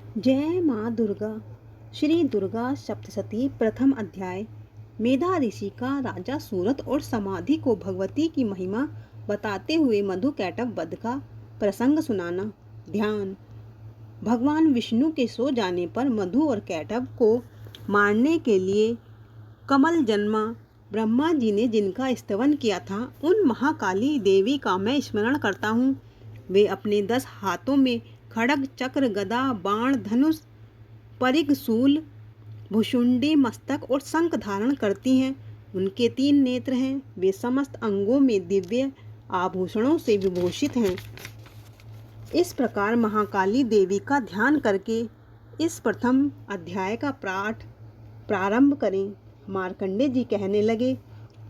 जय माँ दुर्गा। श्री दुर्गा सप्तशती प्रथम अध्याय। मेधा ऋषि का राजा सूरत और समाधि को भगवती की महिमा बताते हुए मधु कैटभ वध का प्रसंग सुनाना। ध्यान। भगवान विष्णु के सो जाने पर मधु और कैटभ को मारने के लिए कमल जन्मा ब्रह्मा जी ने जिनका स्तवन किया था, उन महाकाली देवी का मैं स्मरण करता हूँ। वे अपने 10 हाथों में खड्ग, चक्र, गदा, बाण, धनुष, परिघ, शूल, भुशुंडी, मस्तक और शंख धारण करती हैं। उनके 3 नेत्र हैं। वे समस्त अंगों में दिव्य आभूषणों से विभूषित हैं। इस प्रकार महाकाली देवी का ध्यान करके इस प्रथम अध्याय का पाठ प्रारंभ करें। मार्कंडे जी कहने लगे,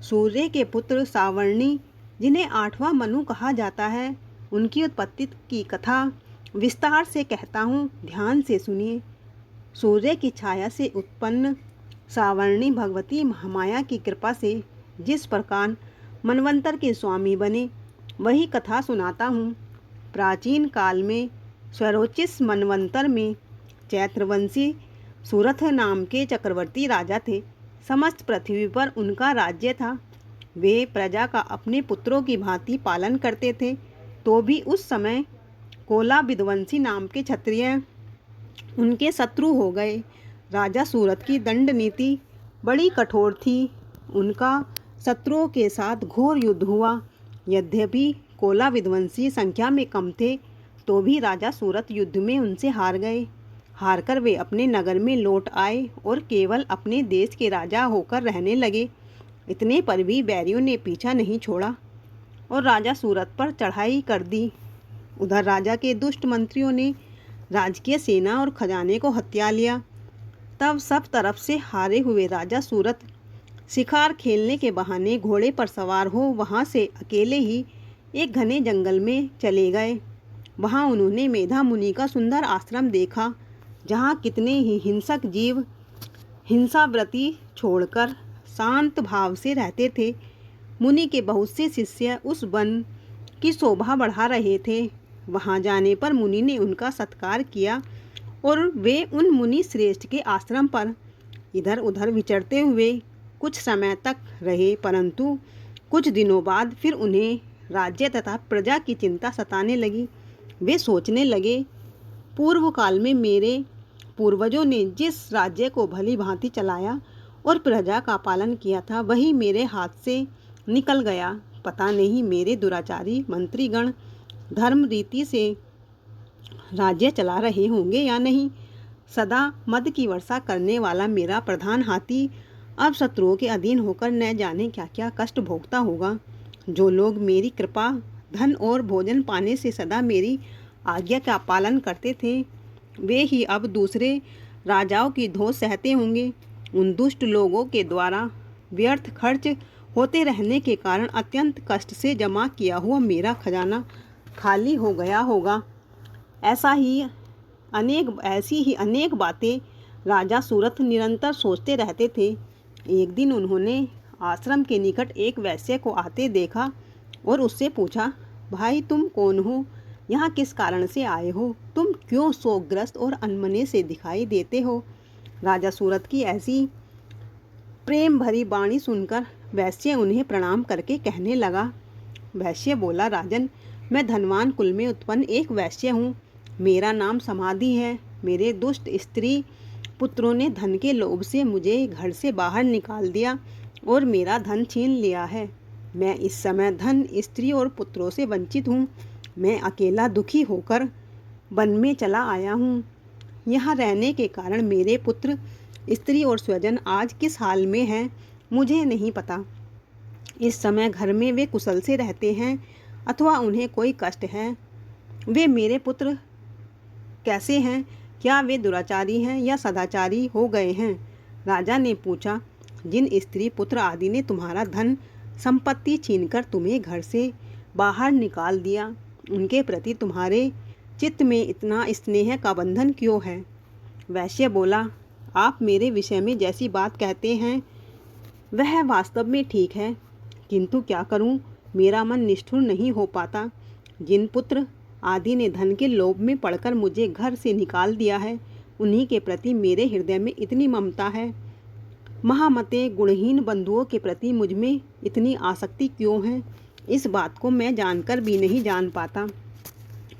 सूर्य के पुत्र सावर्णी, जिन्हें 8वां मनु कहा जाता है, उनकी उत्पत्ति की कथा विस्तार से कहता हूँ, ध्यान से सुनिए। सूर्य की छाया से उत्पन्न सावर्णी भगवती महामाया की कृपा से जिस प्रकार मनवंतर के स्वामी बने, वही कथा सुनाता हूँ। प्राचीन काल में स्वरोचिस मनवंतर में चैत्रवंशी सूरथ नाम के चक्रवर्ती राजा थे। समस्त पृथ्वी पर उनका राज्य था। वे प्रजा का अपने पुत्रों की भांति पालन करते थे। तो भी उस समय कोला विध्वंसी नाम के क्षत्रिय उनके शत्रु हो गए। राजा सूरत की दंड नीति बड़ी कठोर थी। उनका शत्रुओं के साथ घोर युद्ध हुआ। यद्यपि कोला विध्वंसी संख्या में कम थे, तो भी राजा सूरत युद्ध में उनसे हार गए। हारकर वे अपने नगर में लौट आए और केवल अपने देश के राजा होकर रहने लगे। इतने पर भी बैरियों ने पीछा नहीं छोड़ा और राजा सूरत पर चढ़ाई कर दी। उधर राजा के दुष्ट मंत्रियों ने राजकीय सेना और खजाने को हत्या लिया। तब सब तरफ से हारे हुए राजा सूरत शिकार खेलने के बहाने घोड़े पर सवार हो वहाँ से अकेले ही एक घने जंगल में चले गए। वहाँ उन्होंने मेधा मुनि का सुंदर आश्रम देखा, जहाँ कितने ही हिंसक जीव हिंसाव्रति छोड़कर शांत भाव से रहते थे। मुनि के बहुत से शिष्य उस वन की शोभा बढ़ा रहे थे। वहां जाने पर मुनि ने उनका सत्कार किया और वे उन मुनि श्रेष्ठ के आश्रम पर इधर उधर विचरते हुए कुछ समय तक रहे, परंतु कुछ दिनों बाद फिर उन्हें राज्य तथा प्रजा की चिंता सताने लगी। वे सोचने लगे, पूर्व काल में मेरे पूर्वजों ने जिस राज्य को भली भांति चलाया और प्रजा का पालन किया था, वही मेरे हाथ से निकल गया। पता नहीं मेरे दुराचारी मंत्रीगण धर्म रीति से राज्य चला रहे होंगे या नहीं। सदा मद की वर्षा करने वाला मेरा प्रधान हाथी अब शत्रुओं के अधीन होकर न जाने क्या क्या कष्ट भोगता होगा। जो लोग मेरी कृपा, धन और भोजन पाने से सदा मेरी आज्ञा का पालन करते थे, वे ही अब दूसरे राजाओं की धौंस सहते होंगे। उन दुष्ट लोगों के द्वारा व्यर्थ खर्च होते रहने के कारण अत्यंत कष्ट से जमा किया हुआ मेरा खजाना खाली हो गया होगा। ऐसी ही अनेक बातें राजा सूरत निरंतर सोचते रहते थे। एक दिन उन्होंने आश्रम के निकट एक वैश्य को आते देखा और उससे पूछा, भाई तुम कौन हो? यहाँ किस कारण से आए हो? तुम क्यों शोकग्रस्त और अनमने से दिखाई देते हो? राजा सूरत की ऐसी प्रेम भरी वाणी सुनकर वैश्य उन्हें प्रणाम करके कहने लगा। वैश्य बोला, राजन, मैं धनवान कुल में उत्पन्न एक वैश्य हूँ। मेरा नाम समाधि है। मेरे दुष्ट स्त्री पुत्रों ने धन के लोभ से मुझे घर से बाहर निकाल दिया और मेरा धन छीन लिया है। मैं इस समय धन, स्त्री और पुत्रों से वंचित हूँ। मैं अकेला दुखी होकर वन में चला आया हूँ। यहाँ रहने के कारण मेरे पुत्र, स्त्री और स्वजन आज किस हाल में हैं, मुझे नहीं पता। इस समय घर में वे कुशल से रहते हैं अथवा उन्हें कोई कष्ट है। वे मेरे पुत्र कैसे हैं? क्या वे दुराचारी हैं या सदाचारी हो गए हैं? राजा ने पूछा, जिन स्त्री पुत्र आदि ने तुम्हारा धन संपत्ति छीनकर तुम्हें घर से बाहर निकाल दिया, उनके प्रति तुम्हारे चित्त में इतना स्नेह का बंधन क्यों है? वैश्य बोला, आप मेरे विषय में जैसी बात कहते हैं वह वास्तव में ठीक है, किंतु क्या करूं, मेरा मन निष्ठुर नहीं हो पाता। जिन पुत्र आदि ने धन के लोभ में पड़कर मुझे घर से निकाल दिया है, उन्हीं के प्रति मेरे हृदय में इतनी ममता है। महामते गुणहीन बंधुओं के प्रति मुझ में इतनी आसक्ति क्यों है, इस बात को मैं जानकर भी नहीं जान पाता।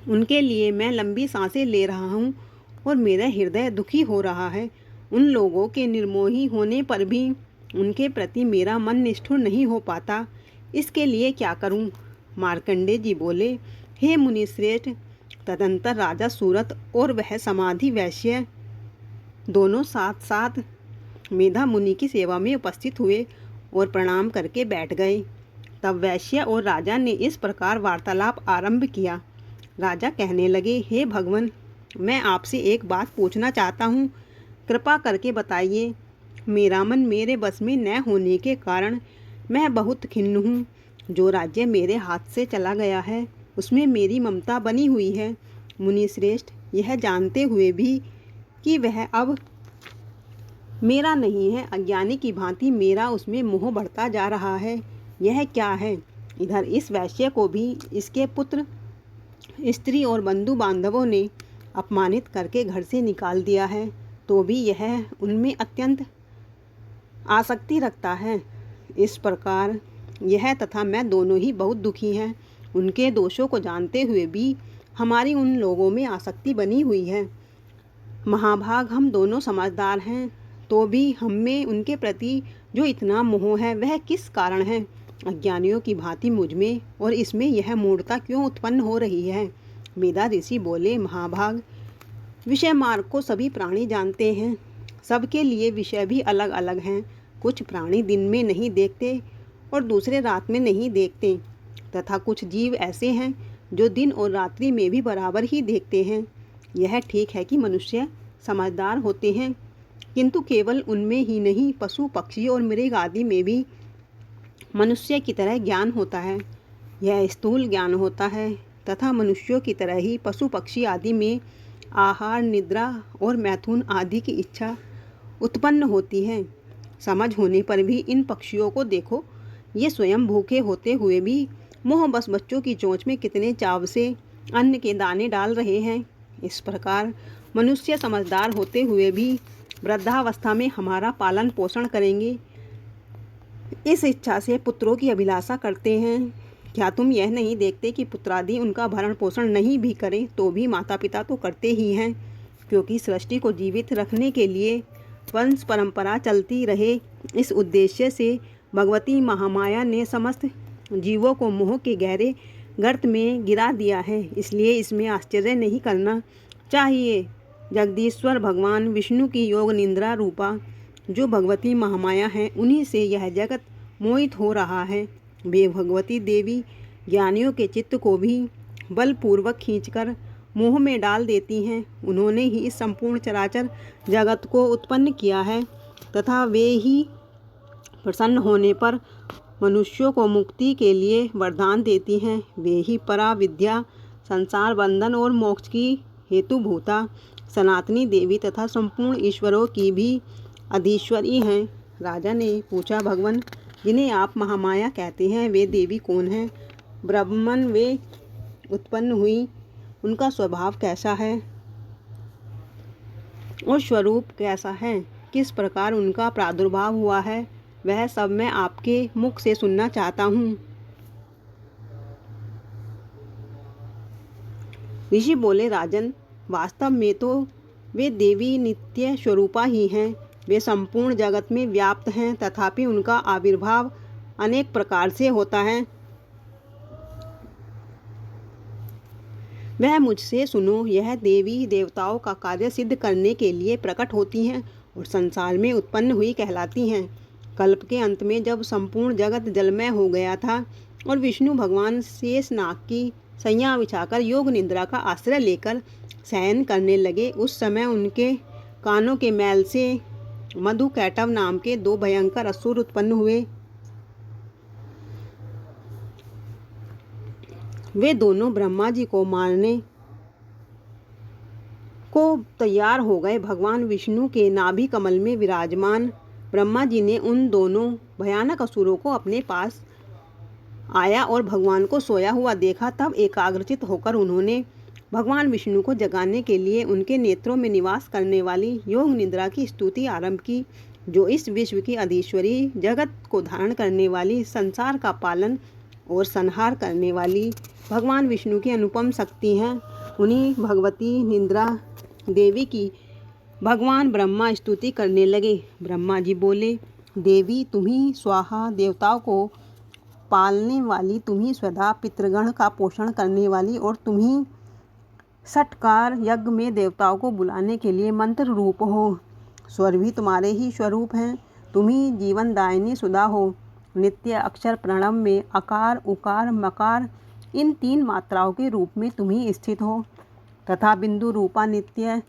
उनके लिए मैं लंबी सांसें ले रहा हूँ और मेरा हृदय दुखी हो रहा है। उन लोगों के निर्मोही होने पर भी उनके प्रति मेरा मन निष्ठुर नहीं हो पाता। इसके लिए क्या करूँ? मार्कंडेय जी बोले, हे मुनिश्रेष्ठ। तदंतर राजा सूरत और वह समाधि वैश्य दोनों साथ साथ मेधा मुनि की सेवा में उपस्थित हुए और प्रणाम करके बैठ गए। तब वैश्य और राजा ने इस प्रकार वार्तालाप आरंभ किया। राजा कहने लगे, हे भगवान, मैं आपसे एक बात पूछना चाहता हूँ, कृपा करके बताइए। मेरा मन मेरे बस में न होने के कारण मैं बहुत खिन्न हूँ। जो राज्य मेरे हाथ से चला गया है उसमें मेरी ममता बनी हुई है। मुनिश्रेष्ठ, यह जानते हुए भी कि वह अब मेरा नहीं है, अज्ञानी की भांति मेरा उसमें मोह बढ़ता जा रहा है। यह क्या है? इधर इस वैश्य को भी इसके पुत्र, स्त्री और बंधु बांधवों ने अपमानित करके घर से निकाल दिया है, तो भी यह उनमें अत्यंत आसक्ति रखता है। इस प्रकार यह तथा मैं दोनों ही बहुत दुखी हैं। उनके दोषों को जानते हुए भी हमारी उन लोगों में आसक्ति बनी हुई है। महाभाग, हम दोनों समझदार हैं, तो भी हम में उनके प्रति जो इतना मोह है वह किस कारण है? अज्ञानियों की भांति मुझ में और इसमें यह मूढ़ता क्यों उत्पन्न हो रही है? मेधा ऋषि बोले, महाभाग, विषय मार्ग को सभी प्राणी जानते हैं। सबके लिए विषय भी अलग अलग हैं। कुछ प्राणी दिन में नहीं देखते और दूसरे रात में नहीं देखते, तथा कुछ जीव ऐसे हैं जो दिन और रात्रि में भी बराबर ही देखते हैं। यह ठीक है कि मनुष्य समझदार होते हैं, किंतु केवल उनमें ही नहीं, पशु पक्षी और मृग आदि में भी मनुष्य की तरह ज्ञान होता है। यह स्थूल ज्ञान होता है तथा मनुष्यों की तरह ही पशु पक्षी आदि में आहार, निद्रा और मैथुन आदि की इच्छा उत्पन्न होती है। समझ होने पर भी इन पक्षियों को देखो, ये स्वयं भूखे होते हुए भी मोह बस बच्चों की चोंच में कितने चाव से अन्न के दाने डाल रहे हैं। इस प्रकार मनुष्य समझदार होते हुए भी वृद्धावस्था में हमारा पालन पोषण करेंगे, इस इच्छा से पुत्रों की अभिलाषा करते हैं। क्या तुम यह नहीं देखते कि पुत्रादि उनका भरण पोषण नहीं भी करें तो भी माता पिता तो करते ही हैं, क्योंकि सृष्टि को जीवित रखने के लिए वंश परंपरा चलती रहे, इस उद्देश्य से भगवती महामाया ने समस्त जीवों को मोह के गहरे गर्त में गिरा दिया है। इसलिए इसमें आश्चर्य नहीं करना चाहिए। जगदीश्वर भगवान विष्णु की योग निंद्रा रूपा जो भगवती महामाया है, उन्हीं से यह जगत मोहित हो रहा है। वे भगवती देवी ज्ञानियों के चित्त को भी बलपूर्वक खींचकर मोह में डाल देती हैं। उन्होंने ही इस संपूर्ण चराचर जगत को उत्पन्न किया है तथा वे ही प्रसन्न होने पर मनुष्यों को मुक्ति के लिए वरदान देती हैं। वे ही परा विद्या, संसार बंधन और मोक्ष की हेतुभूता सनातनी देवी तथा संपूर्ण ईश्वरों की भी अधीश्वरी हैं। राजा ने पूछा, भगवान, जिन्हें आप महामाया कहते हैं वे देवी कौन हैं? ब्रह्मन वे उत्पन्न हुई, उनका स्वभाव कैसा है और स्वरूप कैसा है? किस प्रकार उनका प्रादुर्भाव हुआ है? वह सब मैं आपके मुख से सुनना चाहता हूँ। ऋषि बोले, राजन, वास्तव में तो वे देवी नित्य स्वरूपा ही हैं। वे संपूर्ण जगत में व्याप्त हैं, तथापि उनका आविर्भाव अनेक प्रकार से होता है। वह मुझसे सुनो, यह देवी देवताओं का कार्य सिद्ध करने के लिए प्रकट होती हैं और संसार में उत्पन्न हुई कहलाती हैं। कल्प के अंत में जब संपूर्ण जगत जलमय हो गया था और विष्णु भगवान शेषनाग की सैया बिछाकर योग निद्रा का आश्रय लेकर शयन करने लगे, उस समय उनके कानों के मैल से मधुकैटभ नाम के 2 भयंकर असुर उत्पन्न हुए। वे दोनों ब्रह्मा जी को मारने को तैयार हो गए। भगवान विष्णु के नाभि कमल में विराजमान ब्रह्मा जी ने उन दोनों भयानक असुरों को अपने पास आया और भगवान को सोया हुआ देखा। तब एकाग्रचित होकर उन्होंने भगवान विष्णु को जगाने के लिए उनके नेत्रों में निवास करने वाली योग निद्रा की स्तुति आरंभ की, जो इस विश्व की अधीश्वरी, जगत को धारण करने वाली, संसार का पालन और संहार करने वाली भगवान विष्णु की अनुपम शक्ति हैं। उन्हीं भगवती निद्रा देवी की भगवान ब्रह्मा स्तुति करने लगे। ब्रह्मा जी बोले, देवी तुम ही स्वाहा, देवताओं को पालने वाली, तुम ही स्वधा पितृगण का पोषण करने वाली, और तुम ही षटकार यज्ञ में देवताओं को बुलाने के लिए मंत्र रूप हो। स्वर भी तुम्हारे ही स्वरूप हैं। तुम ही जीवनदायिनी सुधा हो। नित्य अक्षर प्रणव में अकार, उकार, मकार इन 3 मात्राओं के रूप में तुम ही स्थित हो, तथा बिंदु रूपा नित्य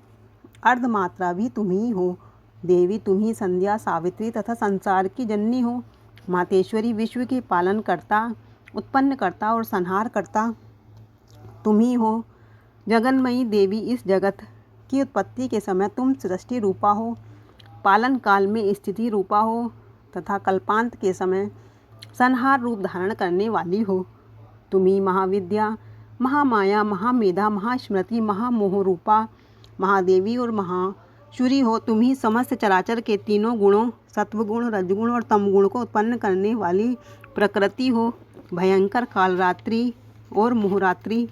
अर्धमात्रा भी तुम ही हो। देवी तुम ही संध्या, सावित्री तथा संसार की जननी हो। मातेश्वरी, विश्व के पालन करता, उत्पन्न करता और संहार करता तुम ही हो। जगन्मयी देवी, इस जगत की उत्पत्ति के समय तुम सृष्टि रूपा हो, पालन काल में स्थिति रूपा हो, तथा कल्पांत के समय संहार रूप धारण करने वाली हो। तुम ही महाविद्या, महामाया, महामेधा, महास्मृति, महामोह रूपा महादेवी और महाशूरी हो। तुम ही समस्त चराचर के तीनों गुणों, सत्वगुण, रजगुण और तमगुण को उत्पन्न करने वाली प्रकृति हो। भयंकर कालरात्रि और मोहरात्रि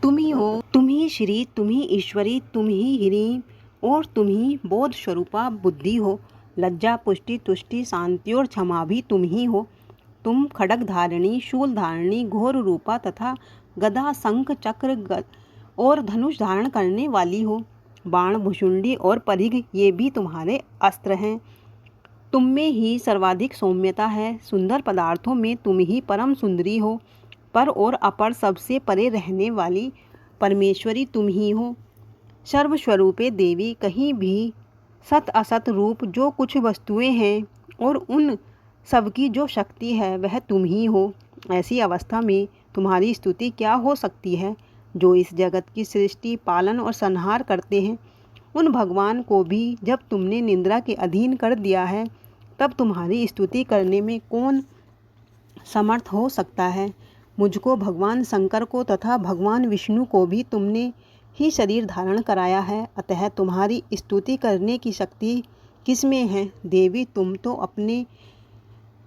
तुम ही हो। तुम ही श्री, तुम ही ईश्वरी, तुम ही ह्रीं और तुम ही बोध स्वरूपा बुद्धि हो। लज्जा, पुष्टि, तुष्टि, शांति और क्षमा भी तुम ही हो। तुम खड्ग धारिणी, शूल धारिणी, घोर रूपा तथा गदा, शंख, चक्र और धनुष धारण करने वाली हो। बाण, भुषुंडी और परिघ ये भी तुम्हारे अस्त्र हैं। तुम में ही सर्वाधिक सौम्यता है। सुंदर पदार्थों में तुम ही परम सुंदरी हो। पर और अपर सबसे परे रहने वाली परमेश्वरी तुम ही हो। सर्वस्वरूपे देवी, कहीं भी सत असत रूप जो कुछ वस्तुएं हैं और उन सबकी जो शक्ति है वह तुम ही हो। ऐसी अवस्था में तुम्हारी स्तुति क्या हो सकती है? जो इस जगत की सृष्टि, पालन और संहार करते हैं, उन भगवान को भी जब तुमने निंद्रा के अधीन कर दिया है, तब तुम्हारी स्तुति करने में कौन समर्थ हो सकता है? मुझको, भगवान शंकर को तथा भगवान विष्णु को भी तुमने ही शरीर धारण कराया है, अतः तुम्हारी स्तुति करने की शक्ति किसमें है? देवी, तुम तो अपने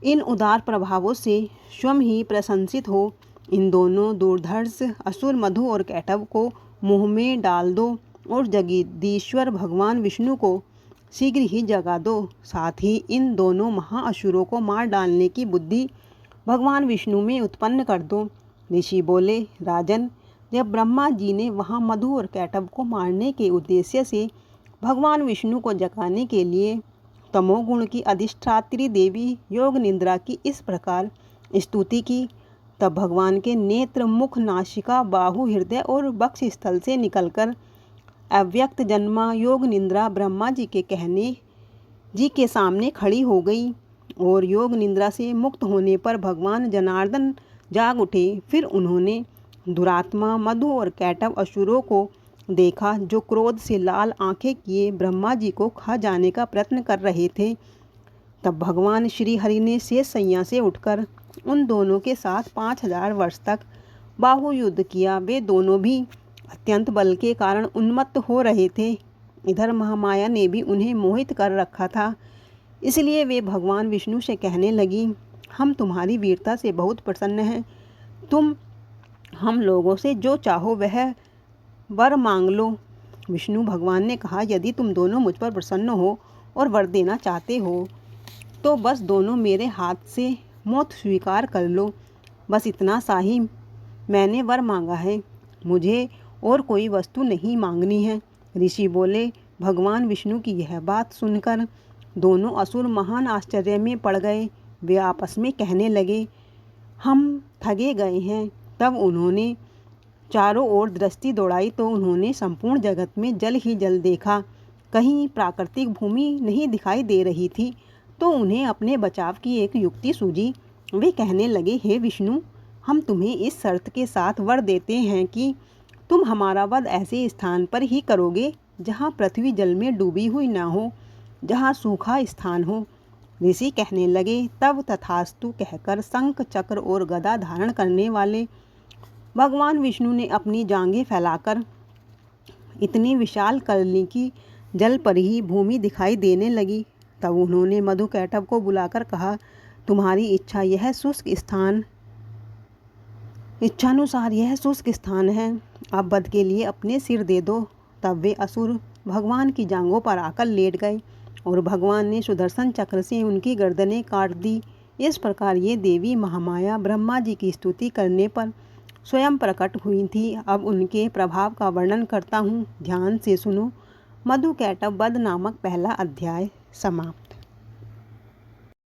इन उदार प्रभावों से स्वयं ही प्रशंसित हो। इन दोनों दुर्धर्ष असुर मधु और कैटव को मुँह में डाल दो और जगदीश्वर भगवान विष्णु को शीघ्र ही जगा दो। साथ ही इन दोनों महाअसुरों को मार डालने की बुद्धि भगवान विष्णु में उत्पन्न कर दो। ऋषि बोले, राजन, जब ब्रह्मा जी ने वहाँ मधु और कैटव को मारने के उद्देश्य से भगवान विष्णु को जगाने के लिए तमोगुण की अधिष्ठात्री देवी योग निद्रा की इस प्रकार स्तुति की, तब भगवान के नेत्र, मुख, नासिका, बाहु, हृदय और वक्ष स्थल से निकलकर अव्यक्त जन्मा योग निद्रा ब्रह्मा जी के कहने जी के सामने खड़ी हो गई। और योग निद्रा से मुक्त होने पर भगवान जनार्दन जाग उठे। फिर उन्होंने दुरात्मा मधु और कैटव असुरों को देखा, जो क्रोध से लाल आंखें किए ब्रह्मा जी को खा जाने का प्रयत्न कर रहे थे। तब भगवान श्री हरि ने शेष शैया से उठकर उन दोनों के साथ 5000 वर्ष तक बाहु युद्ध किया। वे दोनों भी अत्यंत बल के कारण उन्मत्त हो रहे थे। इधर महामाया ने भी उन्हें मोहित कर रखा था, इसलिए वे भगवान विष्णु से कहने लगी, हम तुम्हारी वीरता से बहुत प्रसन्न हैं। तुम हम लोगों से जो चाहो वह वर मांग लो। विष्णु भगवान ने कहा, यदि तुम दोनों मुझ पर प्रसन्न हो और वर देना चाहते हो तो बस दोनों मेरे हाथ से मौत स्वीकार कर लो। बस इतना सा ही मैंने वर मांगा है, मुझे और कोई वस्तु नहीं मांगनी है। ऋषि बोले, भगवान विष्णु की यह बात सुनकर दोनों असुर महान आश्चर्य में पड़ गए। वे आपस में कहने लगे, हम ठगे गए हैं। तब उन्होंने चारों ओर दृष्टि दौड़ाई तो उन्होंने संपूर्ण जगत में जल ही जल देखा। कहीं प्राकृतिक भूमि नहीं दिखाई दे रही थी। तो उन्हें अपने बचाव की एक युक्ति सूझी। वे कहने लगे, हे विष्णु, हम तुम्हें इस शर्त के साथ वर देते हैं कि तुम हमारा वध ऐसे स्थान पर ही करोगे जहाँ पृथ्वी जल में डूबी हुई न हो, जहाँ सूखा स्थान हो। ऋषि कहने लगे, तब तथास्तु कहकर शंख, चक्र और गदा धारण करने वाले भगवान विष्णु ने अपनी जांघें फैलाकर इतनी विशाल कर ली कि जल पर ही भूमि दिखाई देने लगी। तब उन्होंने मधुकैटभ को बुलाकर कहा, तुम्हारी इच्छानुसार यह शुष्क स्थान है, अब वध के लिए अपने सिर दे दो। तब वे असुर भगवान की जांघों पर आकर लेट गए और भगवान ने सुदर्शन चक्र से उनकी गर्दनें काट दी। इस प्रकार ये देवी महामाया ब्रह्मा जी की स्तुति करने पर स्वयं प्रकट हुई थी। अब उनके प्रभाव का वर्णन करता हूँ, ध्यान से सुनो। मधुकैटभ वध नामक पहला अध्याय समाप्त।